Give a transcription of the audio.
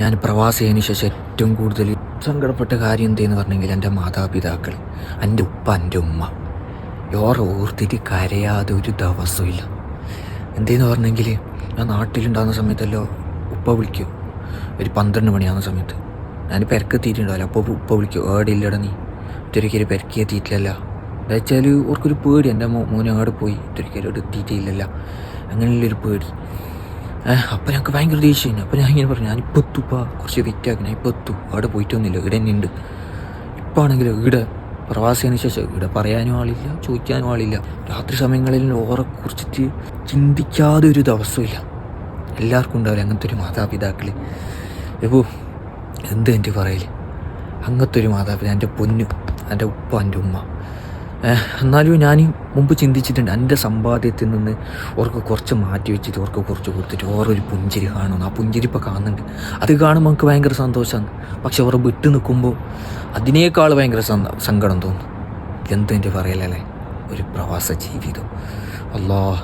ഞാൻ പ്രവാസിയതിനു ശേഷം ഏറ്റവും കൂടുതൽ സങ്കടപ്പെട്ട കാര്യം എന്തെന്ന് പറഞ്ഞെങ്കിൽ എൻ്റെ മാതാപിതാക്കൾ, എൻ്റെ ഉപ്പ, എൻ്റെ ഉമ്മ ഓർത്തിട്ട് കരയാതെ ഒരു ദിവസമില്ല. എന്തെന്ന് പറഞ്ഞെങ്കിൽ ഞാൻ നാട്ടിലുണ്ടാകുന്ന സമയത്തല്ലോ ഉപ്പ വിളിക്കും. ഒരു 12 മണിയാകുന്ന സമയത്ത് ഞാൻ പെരക്കെത്തിയിട്ടുണ്ടാവില്ല. അപ്പോൾ ഉപ്പ വിളിക്കും, ഏടെ ഇല്ലട നീ, ഒരിക്കലും പെരക്കി എത്തിയിട്ടില്ലല്ല. എന്താ വെച്ചാൽ ഓർക്കൊരു പേടി, എൻ്റെ മോനെ അങ്ങോട്ട് പോയി ഒരിക്കലും അവിടെ എത്തിയിട്ടില്ലല്ല, അങ്ങനെയുള്ളൊരു പേടി. അപ്പം ഞങ്ങൾക്ക് ഭയങ്കര ദേഷ്യമാണ്. അപ്പോൾ ഞാൻ ഇങ്ങനെ പറഞ്ഞു, ഞാനിപ്പോൾ എത്തുപ്പാ, കുറച്ച് വെയിറ്റാക്കി, ഞാൻ ഇപ്പോൾ എത്തും, അവിടെ പോയിട്ടൊന്നുമില്ല, ഇവിടെ തന്നെ ഉണ്ട്. ഇപ്പം ആണെങ്കിലും ഇവിടെ പ്രവാസിയതിനു ശേഷം ഇവിടെ പറയാനും ആളില്ല, ചോദിക്കാനും ആളില്ല. രാത്രി സമയങ്ങളിൽ ഓരെക്കുറിച്ചിട്ട് ചിന്തിക്കാതെ ഒരു ദിവസമില്ല. എല്ലാവർക്കും ഉണ്ടാവില്ല അങ്ങനത്തെ ഒരു മാതാപിതാക്കൾ. ഇപ്പോൾ എന്ത് എൻ്റെ പറയൽ, അങ്ങനത്തെ ഒരു മാതാപിതാ, എൻ്റെ പൊന്നു, എൻ്റെ ഉപ്പ, എൻ്റെ ഉമ്മ. എന്നാലും ഞാൻ മുമ്പ് ചിന്തിച്ചിട്ടുണ്ട്, എൻ്റെ സമ്പാദ്യത്തിൽ നിന്ന് ഓർക്ക് കുറച്ച് മാറ്റി വെച്ചിട്ട് ഓർക്ക് കുറച്ച് കൊടുത്തിട്ട് ഓരൊരു പുഞ്ചിരി കാണുന്നു. ആ പുഞ്ചിരി ഇപ്പോൾ കാണുന്നുണ്ട്. അത് കാണുമ്പോൾ നമുക്ക് ഭയങ്കര സന്തോഷമാണ്. പക്ഷെ ഓർ വിട്ട് നിൽക്കുമ്പോൾ അതിനേക്കാൾ ഭയങ്കര സങ്കടം തോന്നും. എന്തെൻ്റെ പറയലല്ലേ ഒരു പ്രവാസ ജീവിതം. അല്ലാഹ്.